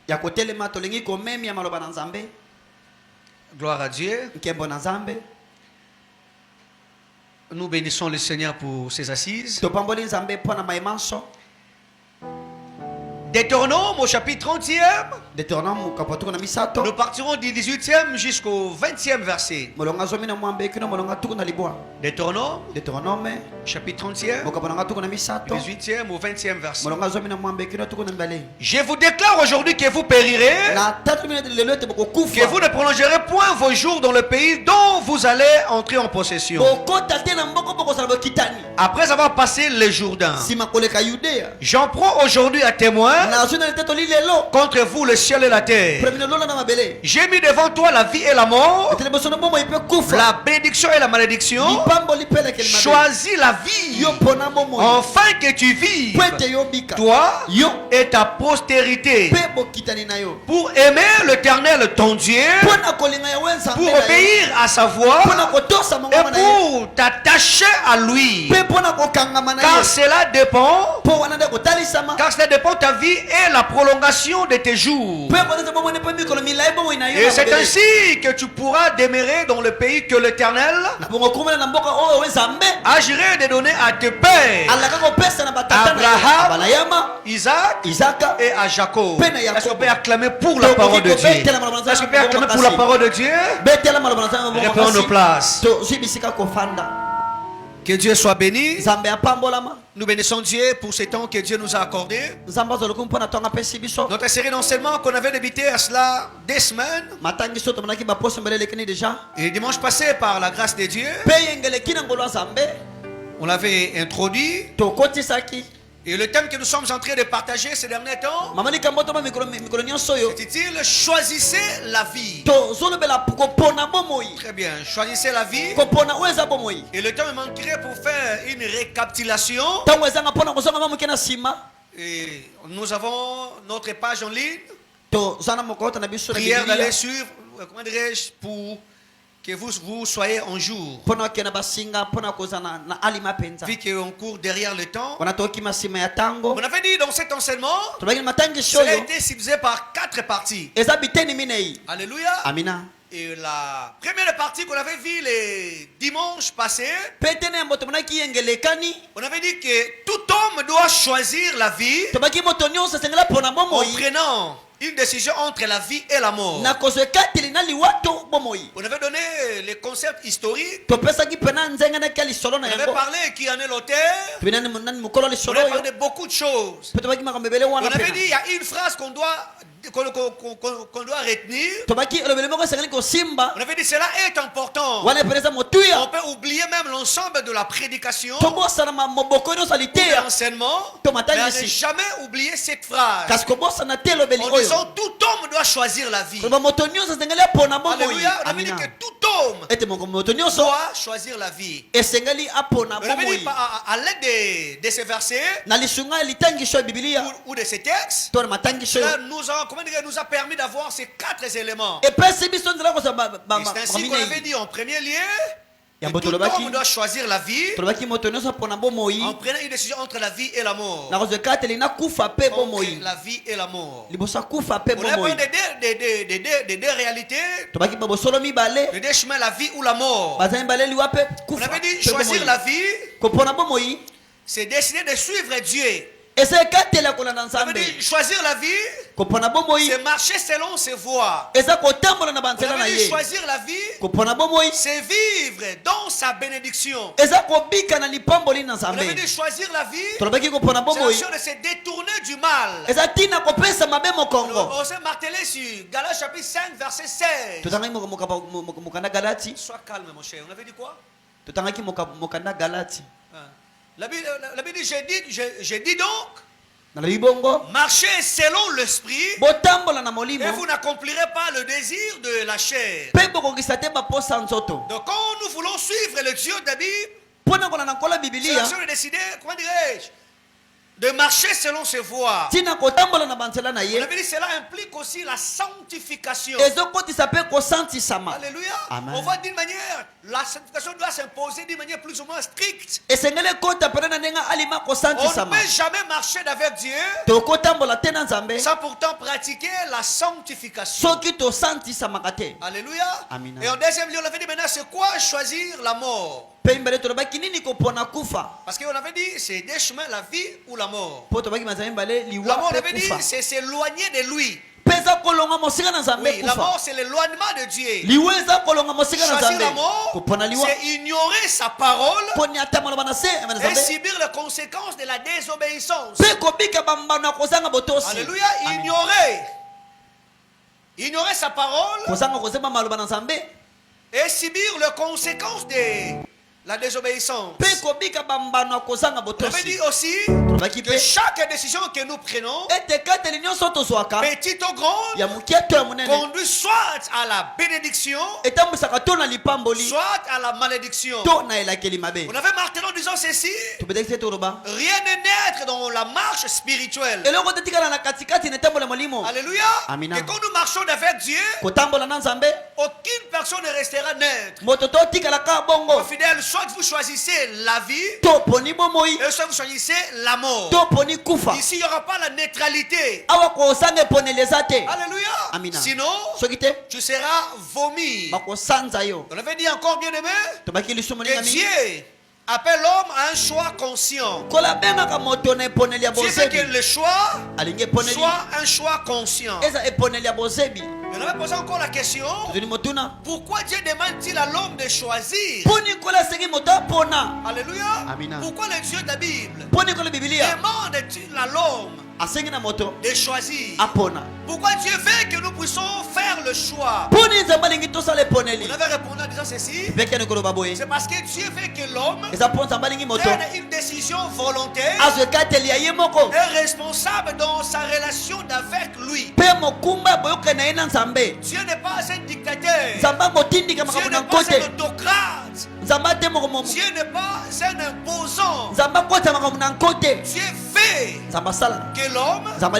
ya kotelema tolingi komemi ya maloba na Nzambe. Gloire à Dieu. Nkembo na Nzambe. Nous bénissons le Seigneur pour ses assises. Topamboli Nzambe pona maimanso. Deutéronome au chapitre 30e. Deutéronome kapatuko na misato. Nous partirons du 18e jusqu'au 20e verset. Molonga zomi na mwambe kino molonga tuko na libwa. Deutéronome chapitre 30e. Mokapanga tuko na misato. 18e au 20e verset. Molonga zomi na mwambe kino tuko na mbale. Je vous déclare aujourd'hui que vous périrez. Na tatu minute lelo te boko kufa. Que vous ne prolongerez point vos jours dans le pays dont vous allez entrer en possession. Boko tate na mboko boko sala kitani. Après avoir passé le Jourdain. Sima koleka Yudea. J'en prends aujourd'hui à témoin contre vous le ciel et la terre. J'ai mis devant toi la vie et la mort, la bénédiction et la malédiction. Choisis la vie afin que tu vives, toi et ta postérité, pour aimer l'Éternel ton Dieu, pour obéir à sa voix et pour t'attacher à lui, car cela dépend de ta vie et la prolongation de tes jours. Et c'est ainsi que tu pourras demeurer dans le pays que l'Éternel a juré de donner à tes pères, Abraham, Isaac et à Jacob. Est-ce qu'on peut acclamer pour la parole de Dieu? Est-ce qu'on peut acclamer pour la parole de Dieu? Répondons nos places. Que Dieu soit béni. Nous bénissons Dieu pour ce temps que Dieu nous a accordé. Notre série d'enseignement qu'on avait débuté à cela 2 semaines. Et dimanche passé, par la grâce de Dieu, on l'avait introduit. Et le thème que nous sommes en train de partager ces derniers temps, c'est-il choisissez la vie. Très bien, choisissez la vie. Et le temps me manquerait pour faire une récapitulation. Et nous avons notre page en ligne. Prière d'aller suivre, comment dirais-je, pour que vous soyez en jour. Vu qu'on court derrière le temps, on avait dit dans cet enseignement, cela a été divisé par 4 parties. Alléluia. Amina. Et la première partie qu'on avait vue les dimanches passés, on avait dit que tout homme doit choisir la vie en prenant une décision entre la vie et la mort. On avait donné les concepts historiques. On avait parlé qui en est l'auteur. On avait parlé de beaucoup de choses. On avait dit il y a une phrase qu'on doit retenir. On avait dit cela est important. On peut oublier même l'ensemble de la prédication, de l'enseignement, mais ne jamais oublier cette phrase. En disant tout homme doit choisir la vie. Alléluia. On avait dit que tout homme doit choisir la vie. On avait dit à l'aide de ces versets ou de ces textes, cela nous a permis d'avoir ces 4 éléments. Et c'est ainsi qu'on avait dit en premier lieu, tout homme doit choisir la vie en prenant une décision entre la vie et la mort. Entre la vie et la mort. On a parlé des 2 réalités, les 2 chemins, la vie ou la mort. On avait dit choisir la vie, c'est décider de suivre Dieu. On avait dit choisir la vie, c'est marcher selon ses voies. On avait dit choisir la vie, c'est vivre dans sa bénédiction. On avait dit choisir la vie, c'est l'action de se détourner du mal. On s'est martelé sur Galates chapitre 5 verset 16. Sois calme mon cher. On avait dit quoi? La Bible dit, j'ai dit donc, marchez selon l'esprit et vous n'accomplirez pas le désir de la chair. Donc quand nous voulons suivre le Dieu de la Bible, c'est l'action de décider, comment dirais-je, de marcher selon ses voies. On avait dit cela implique aussi la sanctification. Alléluia. Amen. On va d'une manière, la sanctification doit s'imposer d'une manière plus ou moins stricte. On ne peut jamais marcher avec Dieu sans pourtant pratiquer la sanctification. Alléluia. Amen. Et en deuxième lieu, on avait dit maintenant c'est quoi choisir la mort? Parce qu'on avait dit c'est des chemins, la vie ou la mort. La mort, on avait dit c'est s'éloigner de lui. Oui, la mort c'est l'éloignement de Dieu. Choisir la mort, c'est ignorer sa parole et subir les conséquences de la désobéissance. Alléluia, ignorer sa parole et subir les conséquences de la désobéissance. On avait dit aussi que chaque décision que nous prenons, petite ou grande, conduit soit à la bénédiction, soit à la malédiction. On avait marqué en disant ceci: rien n'est neutre dans la marche spirituelle. Alléluia. Et quand nous marchons avec Dieu, aucune personne ne restera neutre. Au fidèle, soit vous choisissez la vie, et soit vous choisissez la mort. Ici, il n'y aura pas la neutralité. Alléluia. Sinon, tu seras vomi. On avait dit encore, bien aimé, que Dieu appelle l'homme à un choix conscient. Dieu fait que le choix soit un choix conscient. On avait posé encore la question: pourquoi Dieu demande-t-il à l'homme de choisir? Alléluia. Pourquoi le Dieu de la Bible demande-t-il à l'homme de choisir? Pourquoi Dieu veut que nous puissions faire le choix? On avait répondu en disant ceci: c'est parce que Dieu veut que l'homme prenne une décision volontaire et responsable dans sa relation avec lui. Dieu n'est pas un dictateur. Dieu n'est pas un autocrate. Dieu n'est pas un imposant. Dieu fait que l'homme prenne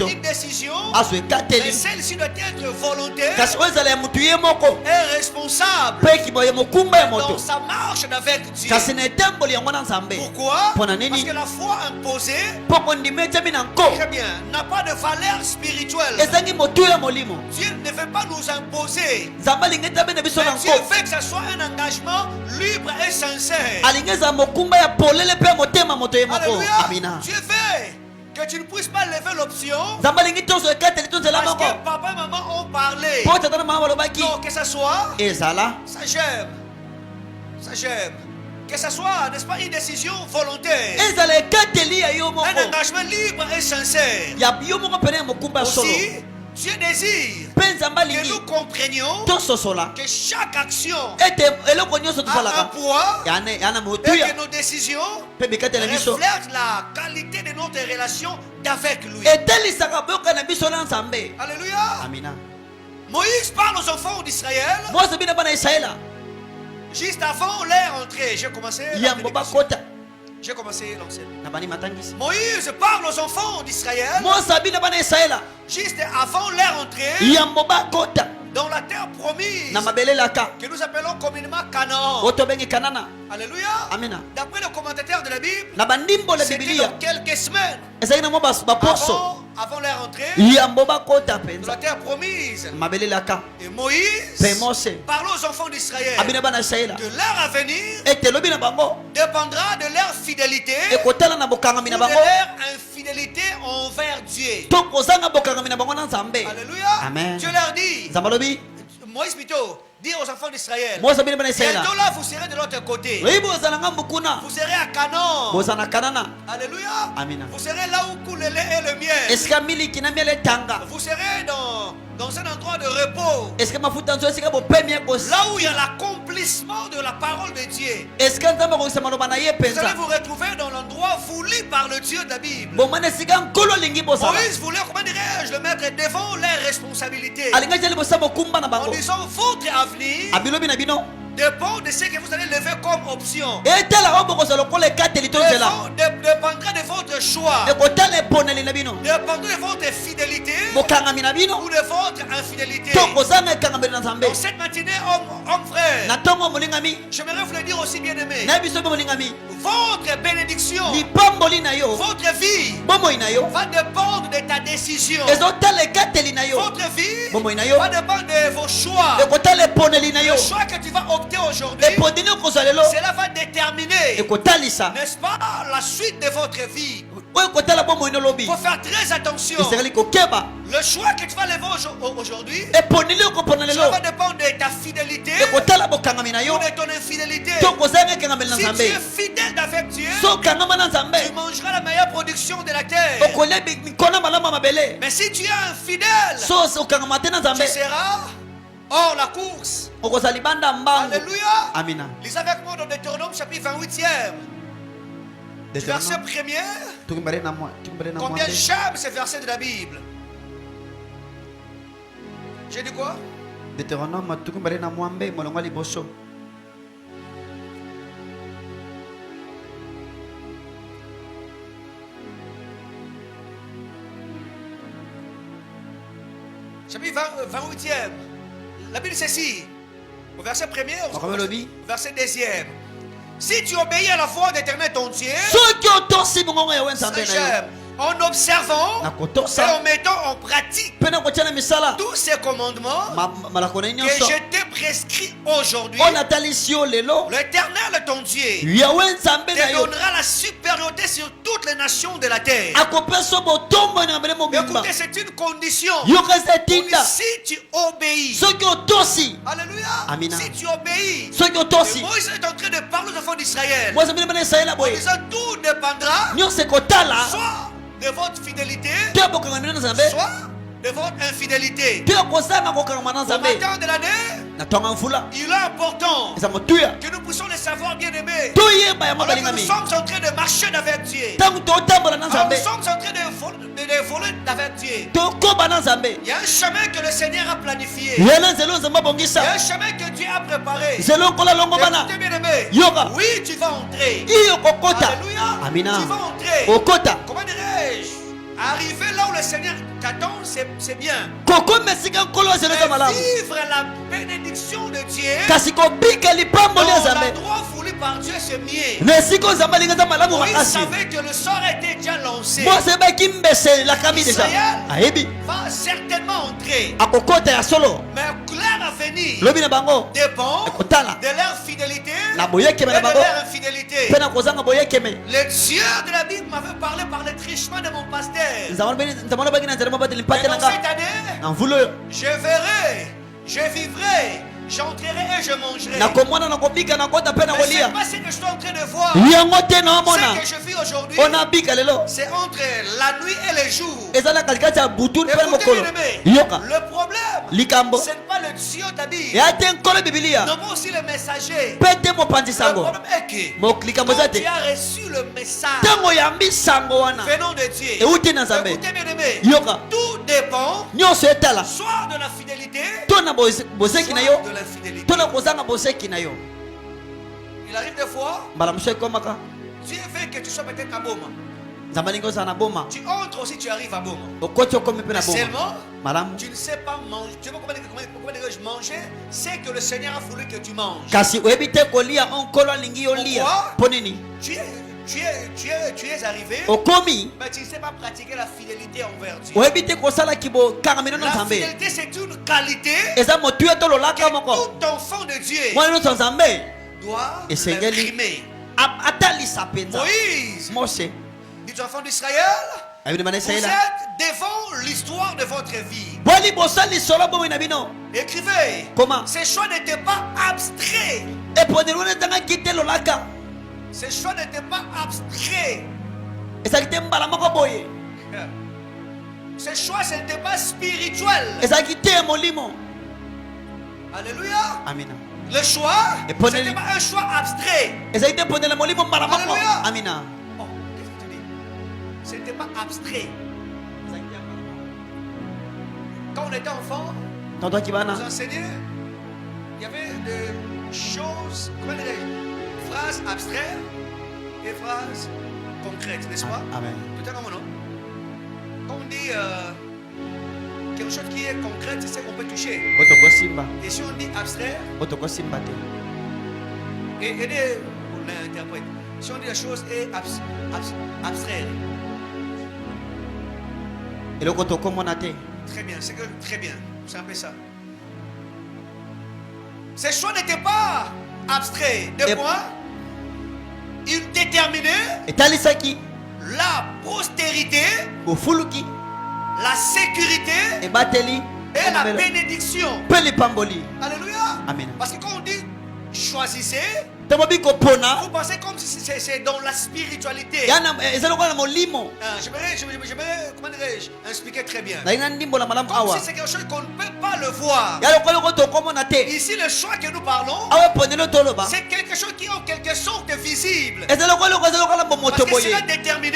une décision, mais celle-ci doit être volontaire et responsable dans sa marche avec Dieu. Pourquoi? Parce que la foi imposée, très bien, n'a pas de valeur spirituelle. Dieu ne veut pas nous imposer, mais Dieu veut que ce soit un engagement libre et sincère. Alléluia. Dieu veut que tu ne puisses pas lever l'option parce que papa et maman ont parlé. Non, que ce soit, ça j'aime. Que ce soit, n'est-ce pas, une décision volontaire, un engagement libre et sincère. Aussi, Dieu désire que nous comprenions que chaque action a un poids et que nos décisions reflètent la qualité de notre relation avec lui. Alléluia. Moïse parle aux enfants d'Israël juste avant leur entrée. J'ai commencé l'enseignement. Moïse parle aux enfants d'Israël juste avant leur entrée dans la terre promise que nous appelons communément Canaan. Alléluia. D'après le commentateur de la Bible, c'était dans quelques semaines avant leur entrée dans la terre promise. Et Moïse parle aux enfants d'Israël que leur avenir dépendra de leur fidélité ou de leur infidélité envers Dieu. Alléluia. Dieu leur dit, Moïse plutôt, dire aux enfants d'Israël, bientôt là vous serez de l'autre côté. Vous serez à Canaan. Alléluia. Vous serez là où coule le lait et le miel. Vous serez dans un endroit de repos, là où il y a l'accomplissement de la parole de Dieu. Vous allez vous retrouver dans l'endroit voulu par le Dieu de la Bible. Moïse voulait, comment dirais-je, le mettre devant les responsabilités en disant: votre avenir dépend de ce que vous allez lever comme option. dépendra De votre choix. Dépendra de votre fidélité ou de votre infidélité. Dans cette matinée, homme frère, j'aimerais vous le dire aussi, bien aimé. Votre bénédiction, votre vie va dépendre de ta décision. Votre vie va dépendre de vos choix. Le choix que tu vas opter aujourd'hui, cela va déterminer, n'est-ce pas, la suite de votre vie. Il faut faire très attention. Le choix que tu vas lever aujourd'hui, cela va dépendre de ta fidélité ou de ton infidélité. Si tu es fidèle avec Dieu, tu mangeras la meilleure production de la terre. Mais si tu es infidèle, tu seras hors la course. Alléluia. Lisez avec moi dans Deutéronome chapitre 28e. Verset 1er. Combien j'aime ces versets de la Bible. J'ai dit quoi? Deutéronome chapitre 28e. La Bible c'est ceci. Au verset 1er, au verset 2e. Si tu obéis à la voix d'Éternel ton Dieu, en observant et en mettant en pratique tous ces commandements que je t'ai prescrits aujourd'hui, l'Éternel ton Dieu te donnera la supériorité sur toutes les nations de la terre. Écoutez, c'est une condition. Si tu obéis, alléluia, si tu obéis, Moïse est en train de parler aux enfants d'Israël en disant tout dépendra soit de votre fidélité, soit de votre infidélité. Au matin de l'année, il est important que nous puissions le savoir, bien aimé. Alors que nous sommes en train de marcher avec Dieu, alors nous sommes en train de voler avec Dieu. Il y a un chemin que le Seigneur a planifié. Il y a un chemin que Dieu a préparé. Écoutez, bien aimé, oui, tu vas entrer. Alléluia. Tu vas entrer. Comment dirais-je? Arriver là où le Seigneur t'attend, c'est bien. Mais vivre la bénédiction de Dieu dans l'endroit voulu par Dieu, c'est mieux. Moïse savait que le sort était déjà lancé. Israël va certainement entrer. Mais clair à venir dépend de leur fidélité et de leur infidélité. Le Dieu de la Bible m'avait parlé par le trichement de mon pasteur. Et dans cette année, je verrai, je vivrai, j'entrerai et je mangerai. Mais ce n'est pas ce que je suis en train de voir. Ce que je vis aujourd'hui, c'est entre la nuit et le jour. Écoutez, bien aimé, le problème, ce n'est pas le Dieu de la Bible, non pas aussi le messager. Le problème est que quand tu as reçu le message venant de Dieu, écoutez, bien aimé, tout dépend soit de la fidélité, soit de l'infidélité. Il arrive des fois, Dieu veut que tu sois peut-être à Boma. Tu entres aussi, tu arrives à Boma. Mais seulement, tu ne sais pas manger. Tu sais pas comment manger, c'est que le Seigneur a voulu que tu manges. Pourquoi? Tu es arrivé, mais tu ne sais pas pratiquer la fidélité envers Dieu. La fidélité, c'est une qualité que tout enfant de Dieu doit l'exprimer. Moïse, dit aux enfants d'Israël, vous êtes devant l'histoire de votre vie. Écrivez. Comment? Ces choix n'étaient pas abstraits. Ces choix n'étaient pas abstraits. Ces choix, ce n'était pas spirituel. Alléluia. Amen. Le choix, ce n'était pas un choix abstrait. Alléluia. Oh, qu'est-ce que tu dis? Ce n'était pas abstrait. Quand on était enfant, on nous enseignait, il y avait choses, comment dirais-je, phrases abstraites et phrases concrètes, n'est-ce pas? Amen. Tout à fait, non? Quand on dit quelque chose qui est concret, c'est ce qu'on peut toucher. Et si on dit abstrait, et on l'interprète. Si on dit la chose est abstraite. Très bien, c'est que très bien. C'est un peu ça. Ces choix n'étaient pas abstraits. De quoi? Ils déterminaient la postérité, la sécurité et la bénédiction. Alléluia. Amen. Parce que quand on dit choisissez, vous pensez comme si c'est dans la spiritualité. J'aimerais comment dirais-je, expliquer très bien. Comme si c'est quelque chose qu'on ne peut pas le voir. Ici, le choix que nous parlons, c'est quelque chose qui est en quelque sorte visible. Parce que cela détermine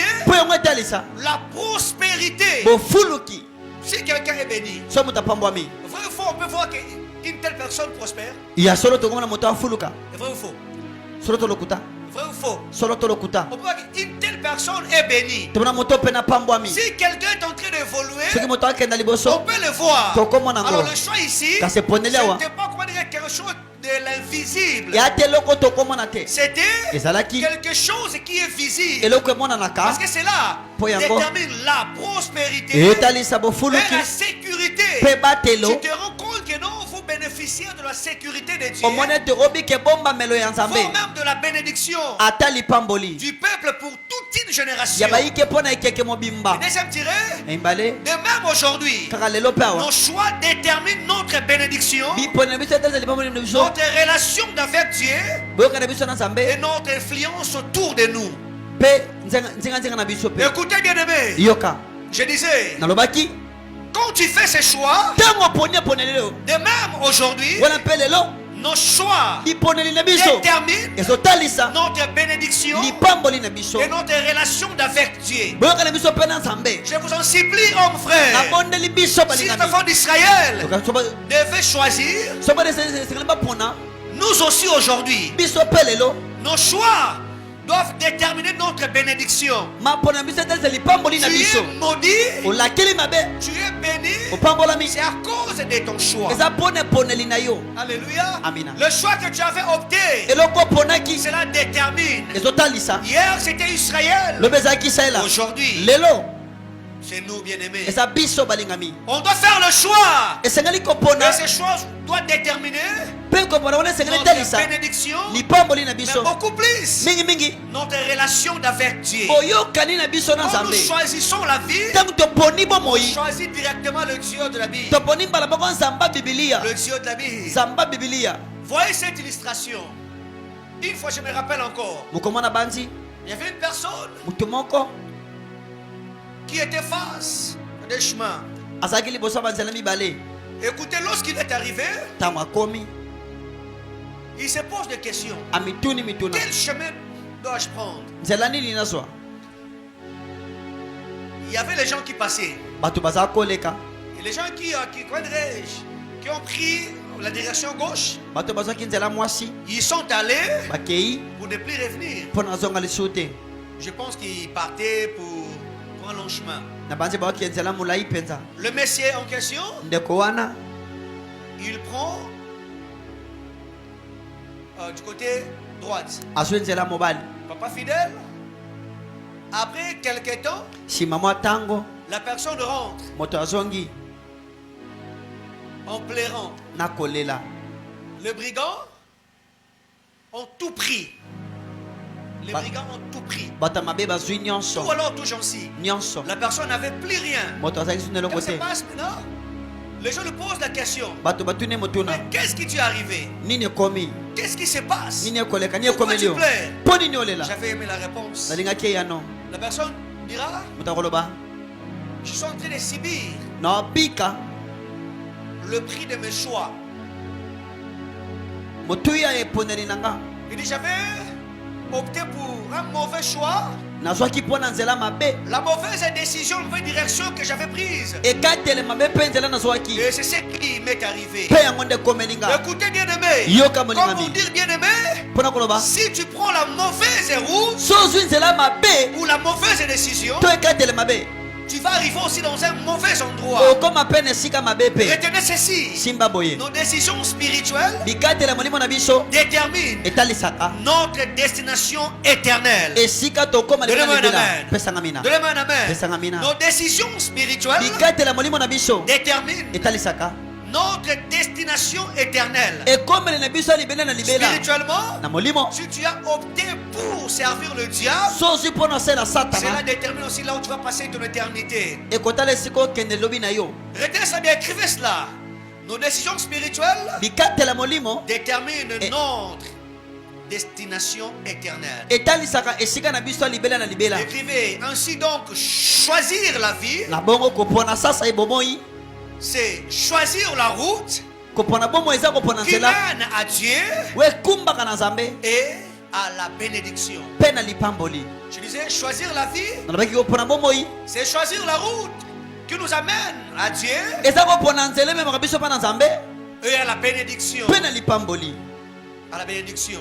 la prospérité. Si quelqu'un est béni, vrai ou faux, on peut voir qu'une telle personne prospère. Vrai ou faux? Vrai ou faux? On peut voir qu'une telle personne est bénie. Si quelqu'un est en train d'évoluer, on peut le voir. Alors le choix ici, ce n'était pas comment dire quelque chose de l'invisible. C'était quelque chose qui est visible. Parce que cela détermine la prospérité et la sécurité. Tu te rends compte que non, vous bénéficiez de la sécurité de Dieu, voire même de la bénédiction du peuple pour toute une génération. Et deuxième tiré, de même aujourd'hui, nos choix déterminent notre bénédiction, notre relation avec Dieu et notre influence autour de nous. Écoutez bien aimé, je disais, quand tu fais ces choix, de même aujourd'hui, nos choix déterminent notre bénédiction et notre relation avec Dieu. Je vous en supplie, hommes frères, si les enfants d'Israël devaient choisir, nous aussi aujourd'hui, nos choix doivent déterminer notre bénédiction. Tu es maudit, tu es béni, c'est à cause de ton choix. Alléluia. Le choix que tu avais opté, cela détermine. Hier c'était Israël, aujourd'hui c'est nous bien-aimés. On doit faire le choix. Et ce choix doit déterminer notre bénédiction, mais beaucoup plus notre relation avec Dieu. Quand nous choisissons la vie, on choisit directement le Dieu de la Bible. Le Dieu de la Bible. Voyez cette illustration. Une fois je me rappelle encore, il y avait une personne qui était face des chemins. Écoutez, lorsqu'il est arrivé, il se pose des questions. Quel chemin dois-je prendre? Il y avait les gens qui passaient. Et les gens qui ont pris la direction gauche, ils sont allés pour ne plus revenir. Je pense qu'ils partaient pour un long chemin. Le monsieur en question, il prend du côté droite. Papa fidèle. Après quelques temps, la personne rentre en pleurant. Les brigands ont tout pris. Les brigands ont tout pris. Tout alors tout gentil. La personne n'avait plus rien. Qu'est-ce qui se passe maintenant? Les gens lui posent la question. Mais qu'est-ce qui t'est arrivé? Qu'est-ce qui se passe? Pourquoi tu pleures? J'avais aimé la réponse. La personne dira, je suis en train de subir le prix de mes choix. Il dit, j'avais opté pour un mauvais choix. La mauvaise décision, la mauvaise direction que j'avais prise. Et c'est ce qui m'est arrivé. Écoutez, bien-aimé. Comment dire, bien-aimé? Si tu prends la mauvaise route ou la mauvaise décision, tu vas arriver aussi dans un mauvais endroit. Retenez ceci. Nos décisions spirituelles déterminent notre destination éternelle. Donnez-moi un amen. Nos décisions spirituelles déterminent notre destination éternelle. Spirituellement, si tu as opté pour servir le diable, cela détermine aussi là où tu vas passer ton éternité. Retenez ça bien, écrivez cela. Nos décisions spirituelles déterminent notre destination éternelle. Écrivez ainsi donc, choisir la vie, c'est choisir la route qui mène à Dieu et à la bénédiction. Je disais, choisir la vie, c'est choisir la route qui nous amène à Dieu et à la bénédiction. À la bénédiction.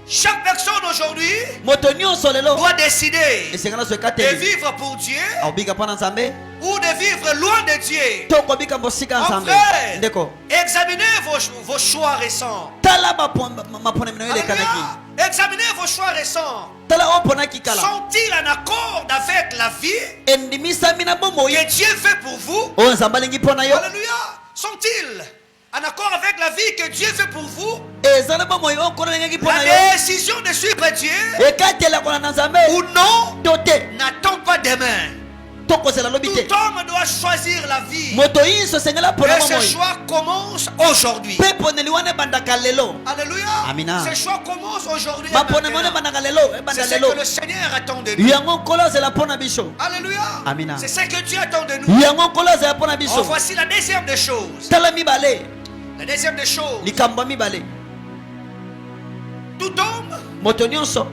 Chaque personne aujourd'hui doit décider de vivre pour Dieu ou de vivre loin de Dieu. En frère, examinez vos choix récents. Examinez vos choix récents. Sont-ils en accord avec la vie que Dieu fait pour vous? Alléluia. Sont-ils en accord avec la vie que Dieu fait pour vous? La décision de suivre Dieu ou non n'attend pas demain. Tout homme doit choisir la vie. Et ce choix commence aujourd'hui. Alléluia. Ce choix commence aujourd'hui. C'est ce que le Seigneur attend de nous. Alléluia. C'est ce que Dieu attend de nous. Oh, voici la deuxième des choses. La deuxième des choses. Tout homme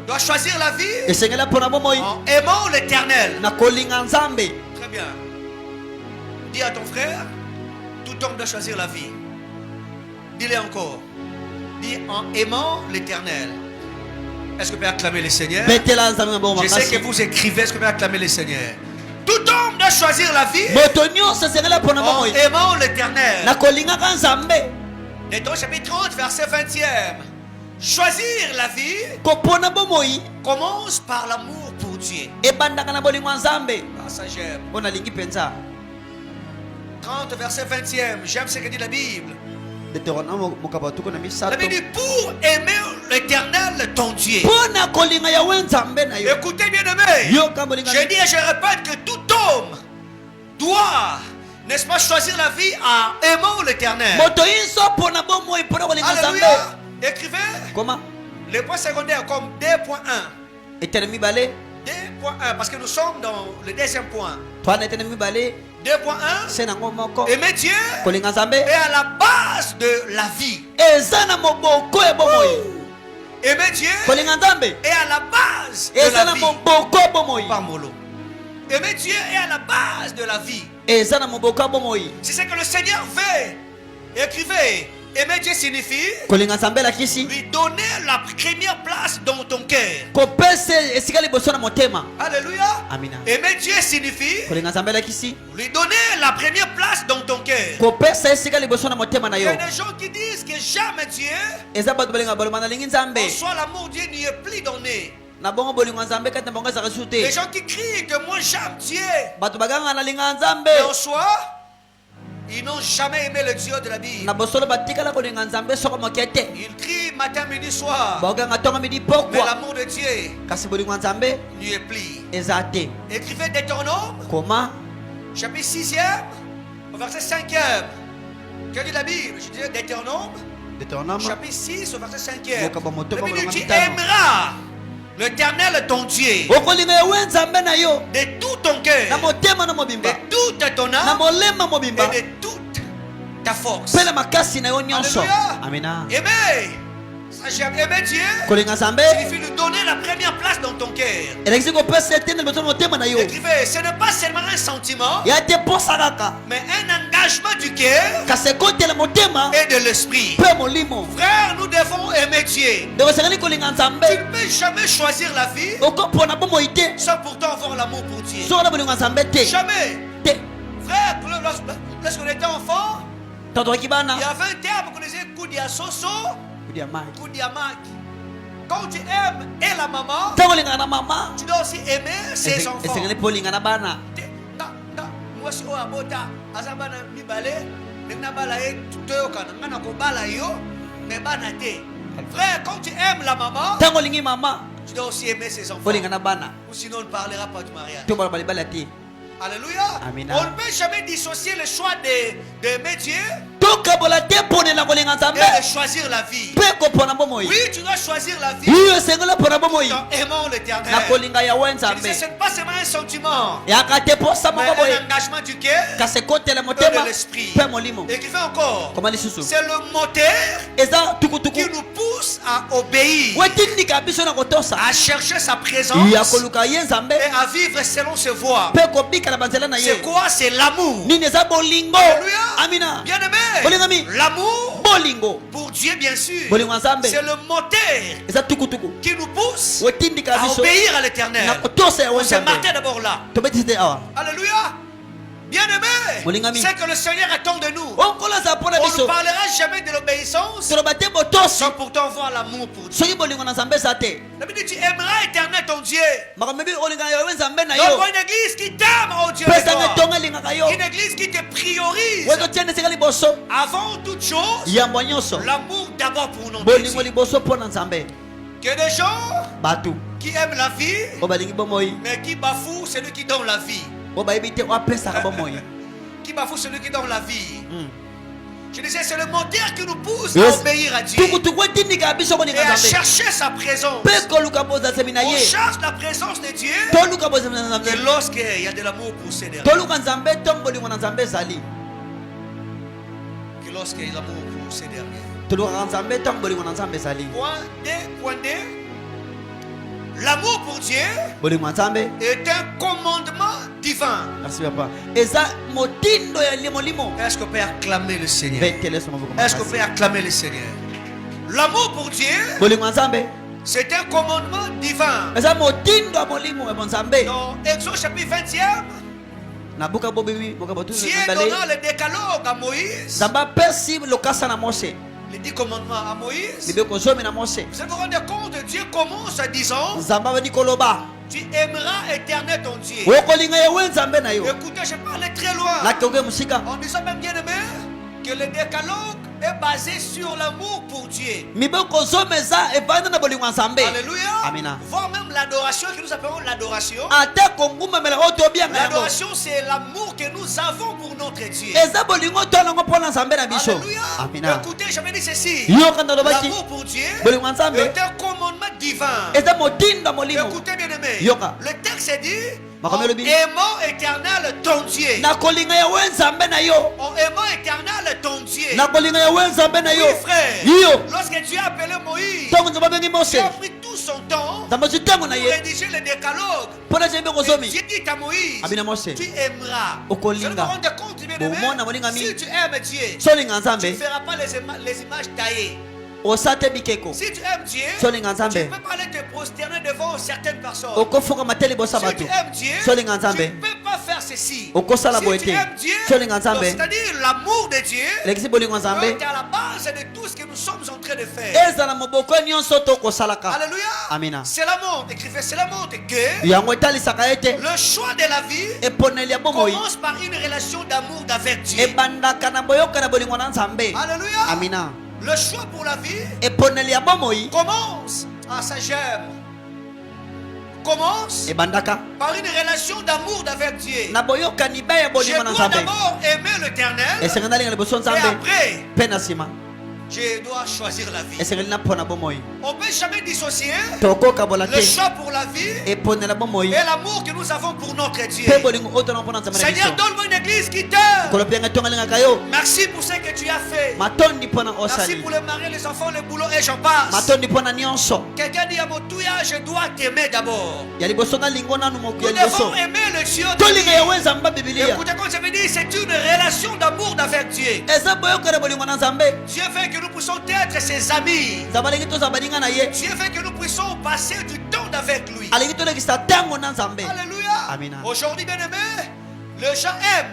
doit choisir la vie en aimant l'Éternel. Très bien. Dis à ton frère, tout homme doit choisir la vie. Dis-le encore. Dis en aimant l'Éternel. Est-ce que vous pouvez acclamer le Seigneur? Je sais que vous écrivez. Est-ce que vous pouvez acclamer le Seigneur? Tout homme doit choisir la vie en aimant l'Éternel. Dans chapitre 30, verset 20e. Choisir la vie commence par l'amour pour Dieu. Ah, ça j'aime. 30 verset 20e. J'aime ce que dit la Bible. La Bible dit pour aimer l'Éternel ton Dieu. Écoutez bien aimé. Je dis et je répète que tout homme doit, n'est-ce pas, choisir la vie en aimant l'Éternel. Alléluia. Écrivez. Comment? Les points secondaires comme 2.1. 2.1 parce que nous sommes dans le deuxième point. 2.1. Aimer Dieu est à la base de la vie. Aimer Dieu est à la base de la vie. Aimer Dieu est à la base de la vie. C'est ce que le Seigneur veut. Écrivez. Aimer Dieu signifie lui donner la première place dans ton cœur. Alléluia. Aimer Dieu signifie lui donner la première place dans ton cœur. Il y a des gens qui disent que jamais Dieu, en soi l'amour de Dieu n'y est plus donné. Les gens qui crient que moi j'aime Dieu, mais en soi ils n'ont jamais aimé le Dieu de la Bible. Ils crient matin, midi, soir. Mais l'amour de Dieu n'y est plus. Écrivez Deutéronome, chapitre 6e, au verset 5e. Que dit la Bible? Je disais Deutéronome, chapitre 6, au verset 5e. La Bible dit, tu aimeras l'Éternel ton Dieu de tout ton cœur, de toute ton âme et de toute ta force. Alléluia. Aimer Ça, j'aime aimer Dieu. Signifie lui donner la première place dans ton cœur. Écrivez, ce n'est pas seulement un sentiment, mais un engagement du cœur et de l'esprit. Frère, nous devons aimer Dieu. Tu ne peux jamais choisir la vie sans pourtant avoir l'amour pour Dieu. Jamais. Frère, lorsqu'on était enfant, il y avait un terme qu'on disait Koudiasoso, Koudiamaki. Quand tu aimes et la maman, tu dois aussi aimer ses enfants. Moi aussi, frère, quand tu aimes la maman, tu dois aussi aimer ses enfants. Ou sinon, on ne parlera pas du mariage. Alléluia. Amina. On ne peut jamais dissocier le choix d'aimer Dieu et de choisir la vie. Oui, tu dois choisir la vie en aimant l'Éternel. Ce n'est pas seulement un sentiment, mais un engagement du cœur et de l'esprit. Et qui fait encore, c'est le moteur qui nous pousse à obéir, à chercher sa présence et à vivre selon ses voies. C'est quoi? C'est l'amour. Alléluia. Bien aimé, l'amour pour Dieu, bien sûr, c'est le moteur qui nous pousse à obéir à l'Éternel. On se marquait d'abord là. Alléluia. Bien aimé, c'est que le Seigneur attend de nous. On ne parlera jamais de l'obéissance sans pourtant voir l'amour pour Dieu. Tu aimeras éternel ton Dieu. Donc une église qui t'aime, oh Dieu, une église qui te priorise. Avant toute chose, l'amour d'abord pour notre Dieu. Que des gens qui aiment la vie, mais qui bafouent celui qui donne la vie. Qui bafoue celui qui donne la vie. Je disais, c'est le moteur qui nous pousse à obéir à Dieu et à chercher sa présence. On cherche la présence de Dieu et lorsqu'il y a de l'amour pour ces derniers. Que lorsqu'il y a de l'amour pour ces derniers. Point 2. L'amour pour Dieu est un commandement divin. Merci papa. Est-ce qu'on peut acclamer le Seigneur? Est-ce qu'on peut acclamer le Seigneur? L'amour pour Dieu, c'est un commandement divin. Dans Exode chapitre 20e, Dieu donnant le décalogue à Moïse, les 10 commandements à Moïse, vous vous rendez compte, Dieu commence en disant, tu aimeras éternel ton Dieu. Écoutez, je parlais très loin en disant même, bien aimé, que le décalogue est basé sur l'amour pour Dieu. Alléluia. Amina. Voire même l'adoration que nous appelons l'adoration. L'adoration, c'est l'amour que nous avons pour notre Dieu. Alléluia. Amina. Écoutez, j'avais dit ceci. L'amour pour Dieu est un commandement divin. Écoutez, bien aimé, le texte dit, en aimant éternel ton Dieu. En aimant éternel ton Dieu. Oui, frère. Lorsque Dieu a appelé Moïse, Dieu a pris tout son temps pour rédiger le décalogue. Et Dieu dit à Moïse, tu aimeras. Je me rends compte, bien aimé, si tu aimes Dieu, tu ne feras pas les images taillées. Si tu aimes Dieu, tu ne peux pas aller te prosterner devant certaines personnes. Si tu aimes Dieu, tu ne peux pas faire ceci. Si tu aimes Dieu, c'est-à-dire l'amour de Dieu, est à la base de tout ce que nous sommes en train de faire. Alléluia. C'est la montre. Écrivez, c'est la montre que le choix de la vie commence par une relation d'amour avec Dieu. Alléluia. Le choix pour la vie commence, ça j'aime, commence par une relation d'amour avec Dieu. Je dois d'abord aimer l'Éternel et après je dois choisir la vie. esengeli napona bomoi On ne peut jamais dissocier tokoka bola le te choix pour la vie et eponela bomoi l'amour que nous avons pour notre Dieu. pe bolingo oyo tona mpona nzambe na Seigneur, biso donne-moi une église qui t'aime. kolopianga tongalingaka yo Merci pour ce que tu as fait. matondi mpona Merci osali pour le mari, les enfants, le boulot et j'en passe. matondi mpona nyonso Quelqu'un dit à Moutouya, je dois t'aimer d'abord. ya liboso nalingo nanu Nous moku ya liboso devons aimer le Dieu de tolinga vie. yawe nzambe ba bibilia Écoutez, comme j'avais dit, c'est une relation d'amour avec Dieu. eza boyokana bolingo na nzambe Dieu veut que nous puissions être ses amis. nzambe alingi tozala baninga na ye Dieu veut que nous puissions passer du temps avec lui. alingi tolekisa ntango na nzambe Alléluia. Amen. Aujourd'hui, bien aimé, les gens aiment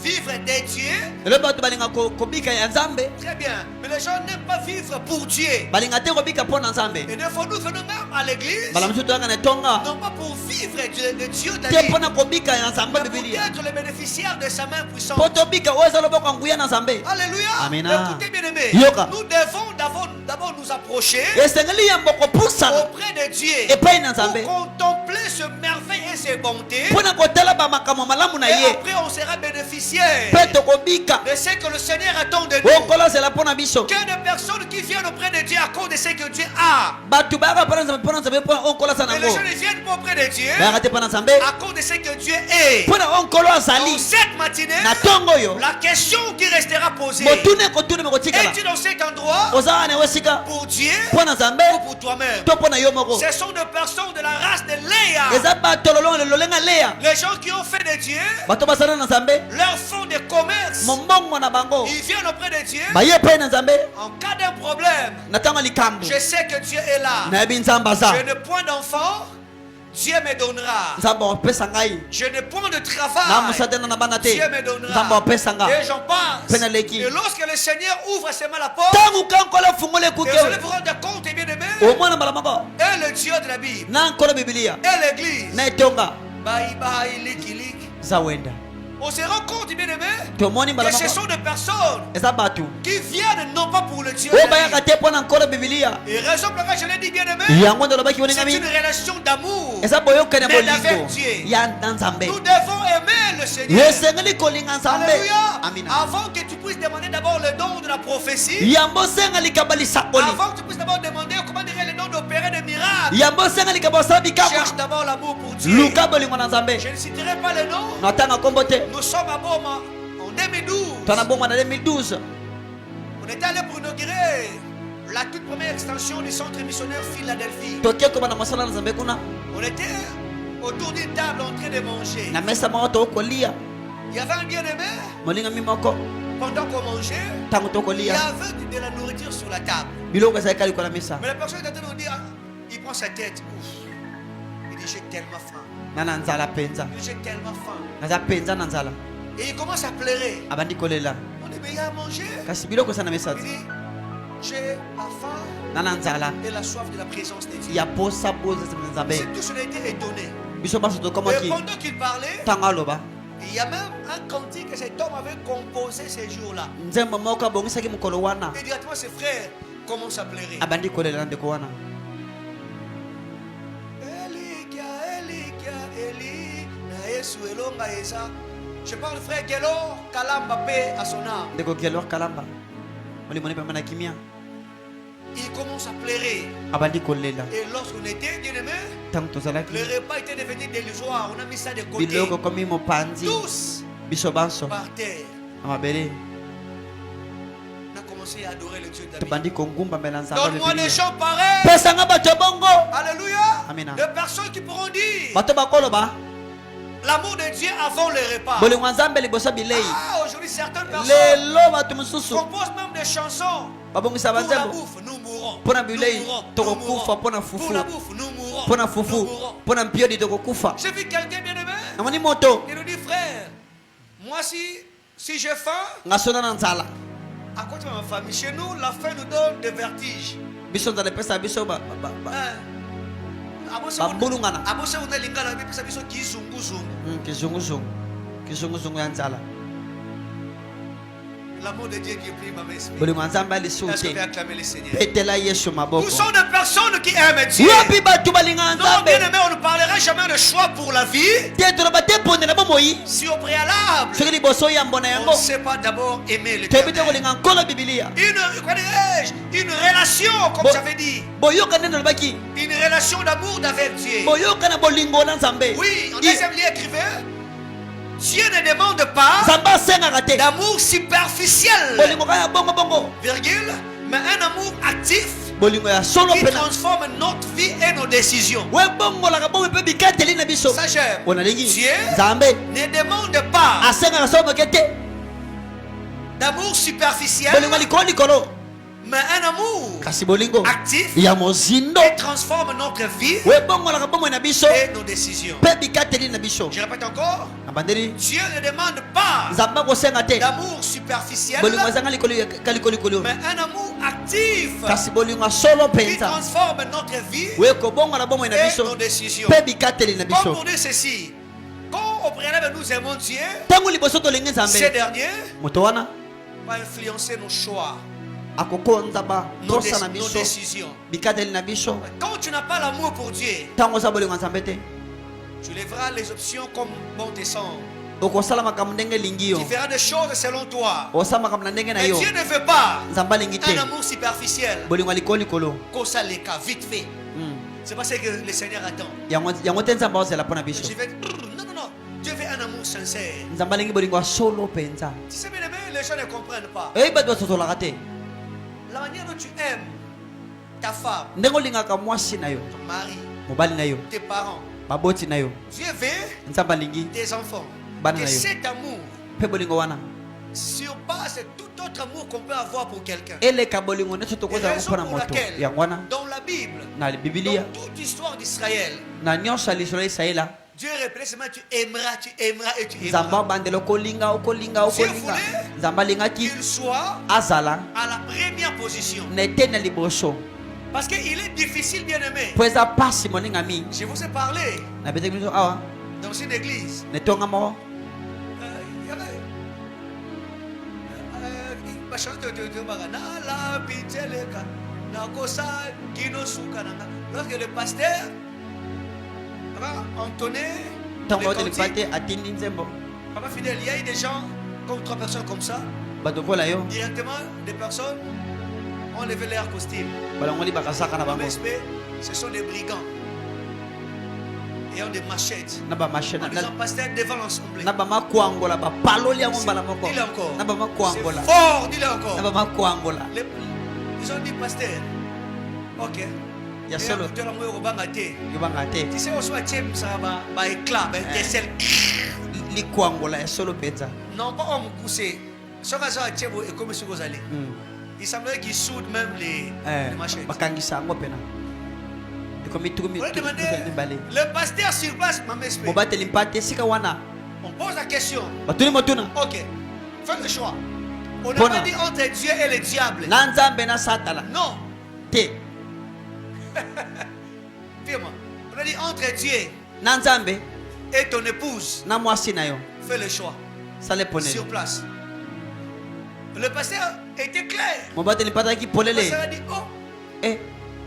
vivre des dieux. lelo bato balinga kobika ya nzambe Très bien. Mais les gens n'aiment pas vivre pour Dieu. balinga te kobika mpo na nzambe Et des fois, nous venons même à l'église, mbala mosusu toyaka na etonga non pas pour vivre le Dieu de te vie, mpo na kobika ya nzambe mais pour bibilia être le bénéficiaire de sa main puissante. mpo tobika oyo eza loboko ya nguya na nzambe Alléluia. Amen. Écoutez, bien aimé, Yoka. nous devons d'abord nous approcher esengeli yambo kopusana auprès de Dieu epai na nzambe pour contempler ce merveille et ses bontés. mpo na kotala bamakambo malamu na Et ye après, on sera bénéficiaire mpe tokobika de ce que le Seigneur attend de nous. okolazela mpo na biso Que des personnes qui viennent auprès de Dieu à cause de ce que Dieu a. bato bayaka mpo na nzambe mpo na nzambe mpo okolasa Et les nango gens ne viennent pas auprès de Dieu bayaka te mpo na nzambe à cause de ce que Dieu est. mpo na onkolo Dans azali cette matinée, na ntongo oyo la question qui restera posée, motuna ekotuna mekotikala es-tu dans cet endroit oza wana ewe esika pour Dieu mpo na nzambe ou pour toi-même? to mpo na yo moko Ce sont des personnes de la race de Léa. eza bato lolenga leya Les gens qui ont fait de Dieu bato basala na nzambe leur fonds de commerce. mombongo na bango Ils viennent auprès de Dieu baye epai na nzambe en cas d'un problème. na ntango ya likambo Je sais que Dieu est là. nayebi nzambe aza Je n'ai point d'enfant, Dieu me donnera. nzambe apesa ngai Je n'ai point de na travail, mosatana na bana te Dieu me donnera. nzambe apesa nga Et j'en passe. Penaleki. Et lorsque le Seigneur ouvre seulement la porte, ntango ka nkolo efungoli et ekuke vous allez vous rendre compte, bien aimé, omwana mbala moko et le Dieu de la Bible, na nkolo bibilia et l'église, na etonga bye bye, liki liki. za wenda On se rend compte, bien aimé, tomoni mbala que ce moko sont des personnes eza bato qui viennent non pas pour le Dieu de oyo la bayaka Bible. te mpo na nkolo bibilia Et raison pour laquelle je l'ai dit, bien aimé, yango nde olobaki c'est bolingami une relation d'amour. eza boyokani ya Mais bolingo avec Dieu. ya na nzambe Nous devons aimer le Seigneur. esengeli kolinga nzambe Alléluia. amina Avant que tu puisses demander d'abord le don de la prophétie, yambo osenga likaba lisakoli avant que tu puisses d'abord demander comment dirait le don d'opérer des miracles, yambo osenga likaba osala bikamwa cherche d'abord l'amour pour Dieu. luka bolingo na nzambe Je ne citerai pas le nom. na tanga nkombo te Nous sommes à Boma en 2012. twana bomwa na 2012 On était allé pour inaugurer la toute première extension du centre missionnaire Philadelphie. toke koba na mosala na nzambe kuna On était autour d'une table en train de manger. na mesa moko tokolia Il y avait un bien-aimé. molingami moko Pendant qu'on mangeait, ntango il y tokolia avait de la nourriture sur la table. biloko ezalaki likolo na mesa Mais la personne est en train de nous dire, il prend sa tête. Ouf. Il dit, j'ai tellement faim. nga na nzala mpenza Il dit, j'ai tellement faim. naza mpenza na nzala Et il commence à pleurer. abandi kolela On dit, mais il y a à manger. kasi biloko eza na mesa Il te dit, j'ai la faim nga na nzala et la soif de la présence de Dieu. ya posa boza na nzambe C'est tout, on a été étonné. biso baso Et tokomaki pendant qu'il parlait, ntango aloba il y a même un cantique que cet homme avait composé ces jours-là. nzembo moko abongisaki mokolo wana Et directement ses frères commencent à pleurer. abandi kolela na ndeko wana Elikia, Elikia, Eli, na Yesu elonga eza. Je parle frère Gelo, Kalamba paix à son âme. ndeko gelor kalamba olimoni pema na kimia Il commence à pleurer. abandi kolela Et lorsqu'on était bien aimé, ntango tozalaki le repas était devenu dérisoire. On a mis ça de côté. biloko komi mopanzi Tous biso banso par terre. na mabele On a commencé à adorer le Dieu de la vie. tobandi kongumbamela nzambe Donne-moi des bibilia chants pareils. pesanga bato bongo Alléluia. Amina. Des personnes qui pourront dire bato bakoloba l'amour de Dieu avant le repas. bolingo ya nzambe liboso bilei Ah, aujourd'hui, certaines personnes lelo bato mosusu composent même des chansons. babongisa Pour la banzembo bouffe, nous mourrons. Pour la Nous bilei, mourrons. tokokufa, Nous mourrons. pour la foufou. Pour la bouffe, nous mourrons. mpo na Nous fufu mourrons. mpo na mpiodi tokokufa J'ai vu quelqu'un bien aimé. namoni moto Il nous dit, frère, moi si j'ai faim, nga sona na nzala à côté de ma famille, chez nous, la faim nous donne des vertiges. biso nzala epesa biso babulungana Abose on a lingala, mais ça biso kizunguzungu. kizunguzungu ya nzala L'amour de Dieu qui est pris ma esprit. bolingo ya nzambe Est-ce que alisuki tu peux acclamer le Seigneur? petela yesu maboko Nous sommes des personnes qui aiment Dieu. wapi bato balingaka Non, nzambe bien aimé, on ne parlera jamais de choix pour la vie te toloba te pondela bomoi si au préalable soki liboso yambo na on yango ne sait pas d'abord aimer le toyebi te Dieu. kolinga nkolo bibilia Une relation, comme j'avais dit. boyoka nde nalobaki Une relation d'amour avec Dieu. boyoka na bolingo na nzambe Oui, en deuxième lieu, écrivait Dieu ne demande pas nzambe asengaka te d'amour superficiel, bolingo kaya bongo bongo virgule, mais un amour actif bolingo ya solo qui pena transforme notre vie et nos décisions. webongolaka bongo mpe bikateli na biso Ça j'aime. onalingi Dieu nzambe ne demande pas asengaka solo moke te d'amour superficiel, bolingo ya likolo likolo mais un amour kasi bolingo actif ya mozindo qui transforme notre vie webongolaka bongo na biso et nos décisions. mpe bikateli na biso Je répète encore, abandeli Dieu ne demande pas nzambe akosenga te d'amour superficiel, bolingo ezanga likolo ka likolo mais un amour actif kasi bolingo ya solo qui mpenza transforme notre vie wekobongola bomoi na et biso nos décisions. mpe bikateli na Comme biso pour dire ceci, quand au préalable nous aimons Dieu, ntango liboso tolingi ces nzambe derniers moto wana va influencer nos choix, akokonza baposa na nos biso décisions. bikateli na biso Quand tu n'as pas l'amour pour Dieu, ntango oza bolingo ya nzambe te tu lèveras les options comme bon te semble. okosala makambo ndenge elingi yo Tu feras des choses selon toi. osala makambo na ndenge na Mais yo Dieu ne veut pas nzambe alingi te un amour superficiel. bolingo ya likolo likolo Qu'on ça les cas vite fait. C'est pas ce que le Seigneur attend. yango te nzambe azela mpo na biso Je vais... Non, non, non. Dieu veut un amour sincère. nzambe alingi bolingo ya solo mpenza Tu sais, bien aimé, les gens ne comprennent pas. oyebi bato basotolaka te La manière dont tu aimes ta femme, ndenge olingaka mwasi na yo ton mari, mobali na yo tes parents, baboti na yo Dieu veut nzambe alingi tes enfants. Bana Que na yo. cet amour mpe bolingo wana surpasse tout autre amour qu'on peut avoir pour quelqu'un. eleka bolingo nyonso Et tokozala raison mpo na pour moto laquelle, yango wana dans la Bible, na bibilia dans toute l'histoire d'Israël, na nyonso ya lisolo ya israela Dieu répète seulement tu aimeras et tu nzambe aimeras. abandela okolinga okolinga Dieu okolinga voulait nzambe alingaki qu'il soit azala à la première position. na ete na liboso Parce qu'il est difficile, bien aimé. mpo eza pasi moninga mingi Je vous ai parlé na beteki biso awa dans une église. na etonga moko Il y avait ma chanson de Magana, la piteleka, na kosa kino suka nanga. Lorsque le pasteur va entonner ntango les otelekisa cantiques, te atindi nzembo papa fidèle, il y a eu des gens comme 3 personnes comme ça. bato kola yo Directement, des personnes ont levé leur costume. balongoli bakasaka na bango MSP, ce sont des brigands. Et ont des machettes. na bamashine En disant pasteur devant l'assemblée. na bamakwangola bapaloli yango mbala moko Dis-le encore. na bamakwangola C'est fort, dis-le na encore. bamakwangola Ils ont dit pasteur. Ok. ya solo Tu yobanga te sais, on soit tiem, ça va éclat, des selles. likwangola ya solo mpenza Non, pas on me pousser. Ce qu'on a tiem, et comme si vous allez. Il semblerait qu'ils soudent même les machettes. bakangisa yango mpena ekomi tuku On a demandé, mibale le pasteur sur place m'a m'expliqué. mobateli mpa te esika wana On pose la question. batuni motuna Ok, faites le choix. On n'a Bona. pas dit entre Dieu et le diable. na nzambe na satana Non, te dis-moi. On a dit entre Dieu na nzambe et ton épouse. na mwasi na yo Fais le choix sala eponele sur place. Le pasteur était clair. mobateli mpa azalaki Le polele pasteur a dit, oh, eh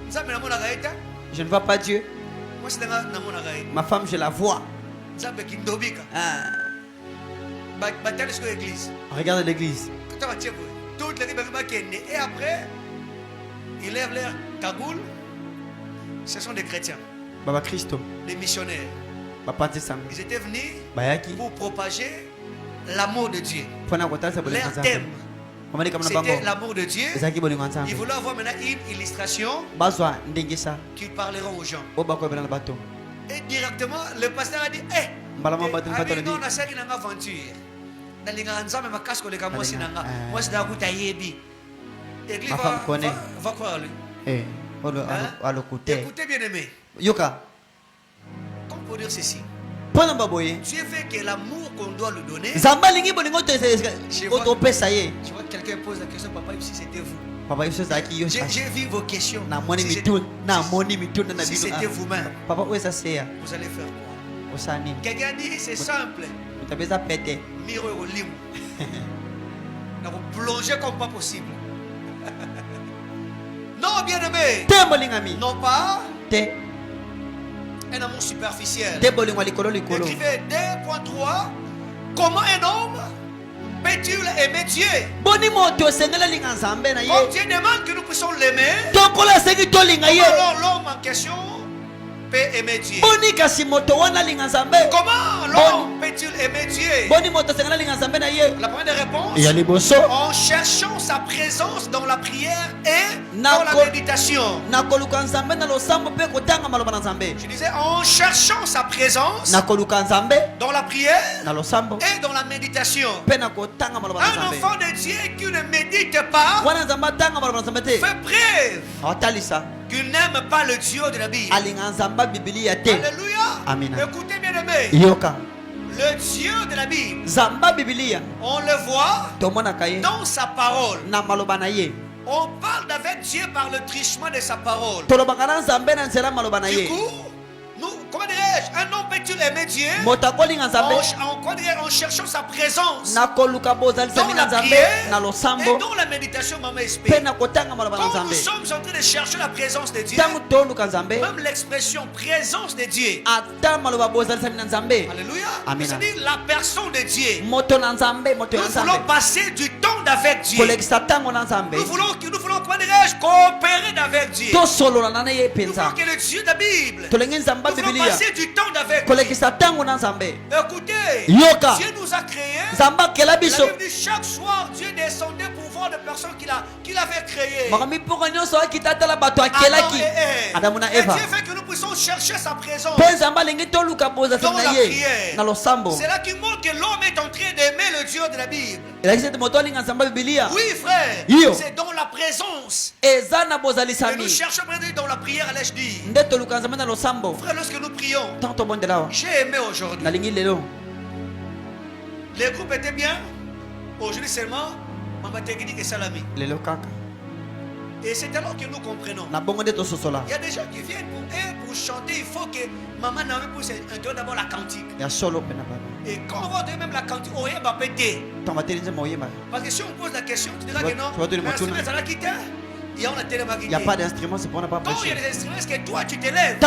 Nzambe namonaka ye te. je ne vois pas Dieu Moi c'est namonaka ye. ma femme je la vois Nzambe kindobika. ah. Batale sur l'église. regarde l'église Toute l'église va kende. Et après, ils lèvent leur cagoule. Ce sont des chrétiens, baba kristo des missionnaires. bapanzisango Ils étaient venus bayaki pour propager l'amour de Dieu. mpona kotalisa bolingo ya Leur nzambe thème, mamalika na c'était bango l'amour de Dieu. ezalaki bolingo ya Ils nzambe voulaient avoir maintenant une illustration bazwa ndengisa qu'ils parleront aux gens. oyo bakoyebela na bato Et directement, le pasteur a dit, mbala mwa bato bato non, alobi on a ça qui n'a aventure. Dans les grands hommes, ma casque, les gars, moi, c'est nanga. Moi, c'est d'un coup, taïebi. L'église Ma femme connaît. va croire lui. eh olo alokute Écoutez, bien aimé, yoka comme pour dire ceci, mpona baboye Dieu veut que l'amour qu'on doit lui donner. nzambe alingi bolingo topesa ye Je vois que quelqu'un pose la question, papa, si c'était vous. papa biso ezalaki yo J'ai vu vos questions. namoni Si mituna na si bino c'était vous-même, papa oyo eza seya vous allez faire quoi? osala nini Quelqu'un dit, c'est simple. moto abe eza pete Miro au limou. Na plonger comme pas possible. Non, bien-aimé. Non pas un amour superficiel. Écrivez 2.3. Comment un homme peut-il aimer Dieu? Comme Dieu demande que nous puissions l'aimer, alors l'homme en question peut aimer Dieu. Comment l'homme peut-il aimer Dieu? La première réponse, en cherchant sa présence dans la prière et dans la méditation. Je disais en cherchant sa présence dans la prière et dans la méditation. Un enfant de Dieu qui ne médite pas fait preuve qu'il n'aime pas le Dieu de la Bible. Alléluia. Amen. Écoutez bien aimé. Le Dieu de la Bible, on le voit dans sa parole. On parle d'avec Dieu par le trichement de sa parole. Du coup, nous, comment dirais-je, un homme peut-il aimer Dieu en cherchant sa présence dans la prière et dans la méditation, maman esprit. Quand nous sommes en train de chercher la présence de Dieu, même l'expression présence de Dieu, alléluia, c'est-à-dire la personne de Dieu. Nous voulons passer du temps avec Dieu. Nous voulons comment dirais-je, coopérer avec Dieu. Nous voulons que le Dieu de la Bible, nous voulons passer du temps avec Dieu. Écoutez, Dieu nous a créés. La Bible dit chaque soir Dieu descendait pour voir des personnes qu'il avait créées. Adam et Dieu fait que nous puissions chercher sa présence dans la prière. C'est là qu'il montre que l'homme est en train d'aimer le Dieu de la Bible. Oui frère, c'est dans la présence. Et nous cherchons dans la prière, allais-je dire. Frère, lorsque nous prions, j'ai aimé aujourd'hui. Les groupes étaient bien. Aujourd'hui seulement, Maman Technique et Salami. Et c'est alors que nous comprenons. Il y a des gens qui viennent pour chanter. Il faut que Maman Naomi puisse entendre d'abord la cantique. Et quand on va donner même la cantique, on va péter. Parce que si on pose la question, tu diras que non. L'instrument, ça l'a quitté. Il n'y a pas d'instrument, c'est pour ne pas prêcher. Quand il y a des instruments, est-ce que toi tu t'élèves?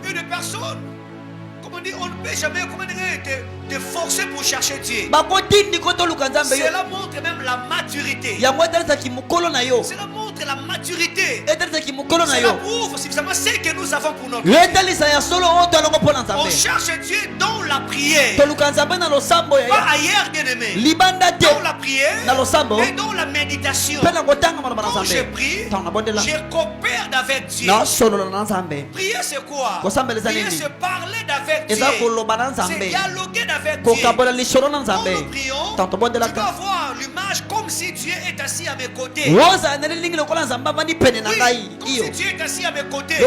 Une personne, comment dire, on ne peut jamais te forcer pour chercher Dieu. Cela montre même la maturité. Cela montre la maturité. Cela prouve suffisamment ce que nous avons pour notre vie. On cherche Dieu dans la prière. Pas ailleurs, bien aimé. Dans la prière et dans la méditation. Quand je prie, je coopère avec Dieu. Prier c'est quoi? Prier c'est parler avec Dieu. C'est dialoguer avec Dieu. Quand nous prions, tu dois voir l'image comme si Dieu est assis à mes côtés. Oui, comme si Dieu est assis à mes côtés. Je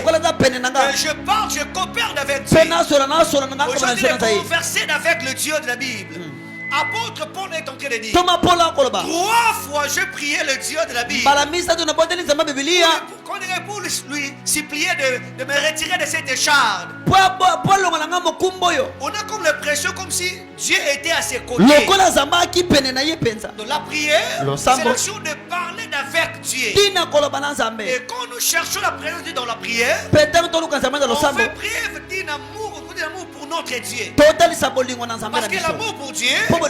parle, je coopère avec Dieu. Aujourd'hui, je converse avec le Dieu de la Bible. Apôtre Paul est en train de dire 3 fois je priais le Dieu de la Bible pour lui supplier de me retirer de cette écharde. On a comme l'impression comme si Dieu était à ses côtés. Donc la prière, c'est l'action de parler avec Dieu. Et quand nous cherchons la présence de Dieu dans la prière, on fait preuve d'un amour pour notre Dieu. Parce que l'amour pour Dieu, ça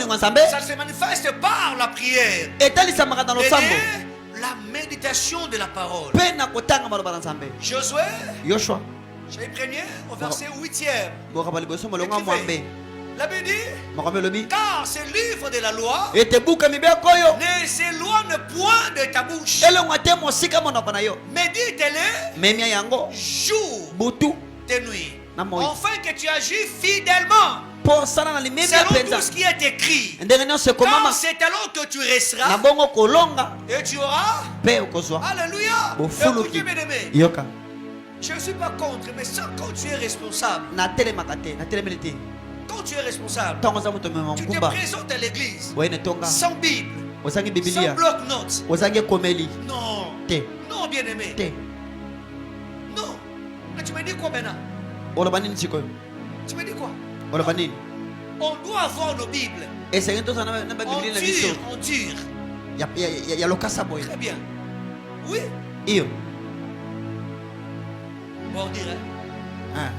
se manifeste par la prière et la méditation de la parole. Josué, chapitre 1er, au verset 8e. La Bible dit, car ce livre de la loi ne s'éloigne point de ta bouche. Médite-le jour et nuit, afin que tu agis fidèlement selon tout ce qui est écrit. Car c'est alors que tu resteras et tu auras. Alléluia. Écoutez, bien aimé, je ne suis pas contre, mais quand tu es responsable, quand tu es responsable, tu te présentes à l'église sans Bible, sans bloc-notes. Non, non, bien aimé. Non. Tu me dis quoi maintenant? Tu me dis quoi? On doit avoir nos Bibles. Et c'est tout ça na Bible na biso. On tire. Il y a le kasa boy. Très bien. Oui. Iyo. Bon dire. Ah.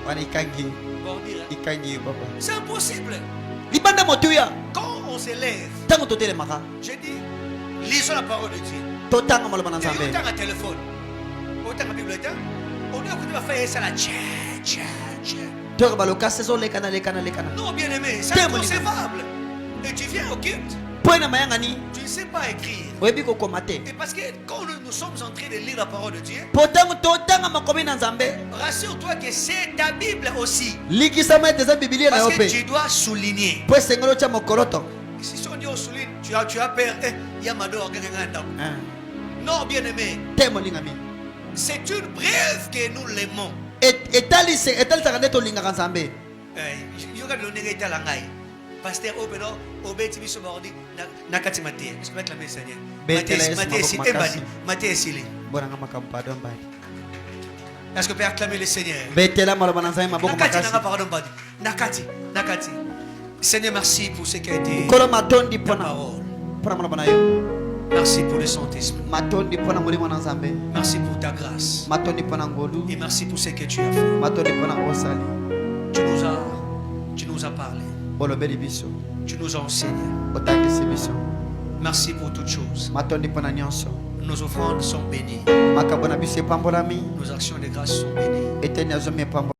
Wana ikangi. Bon dire. Ikangi papa. C'est impossible. Libanda motuya. Quand on s'élève, Tango totele maka. j'ai dit, lisons la parole de Dieu. Totanga maloba na Il y a Nzambe. autant un téléphone. Autant un bibliothèque. On doit écouter ma fille ça là. Toi ba le kasa so lekana lekana lekana. Non, bien aimé, c'est inconcevable. Et tu viens au culte, Poina mayanga ni. tu ne sais pas écrire. Webi ko komate. Et parce que quand nous sommes en train de lire la parole de Dieu, Potango totanga makomi na Nzambe. rassure-toi que c'est ta Bible aussi. Likisama eza Biblia na Parce que yope. tu dois souligner. Po sengolo cha mokoroto. Si on dit on souligne, tu as peur. Il y a Mado. Non, bien aimé, Temo lingami. c'est une preuve que nous l'aimons. Etali sakane to linga Nzambe. Yoga de l'onéré à la ngaï. Pasteur Obeno, Obeti Biso Mordi, Nakati Maté. Est-ce que la Seigneur? Maté Sili. Bonanga makampa don badi. Est-ce que peut acclamer le Seigneur? Betela maloba na Nzambe maboko Nakati makasi. Nanga pardon badi. Nakati. Seigneur, merci pour ce qui a été Kolo matondi ta pona. parole. Pona maloba na yo. Merci pour le Saint-Esprit. Matondi pona molimo na Nzambe. Merci pour ta grâce. Matondi pona ngolu. Et merci pour ce que tu as fait. Matondi pona osali. Tu nous as parlé. Bolobeli biso. Tu nous as enseigné. Otangisi biso. Merci pour toutes choses. Matondi pona nyonso. Nos offrandes sont bénies. Makabona biso epambolami. Nos actions de grâce sont bénies. Eteni azome pambo.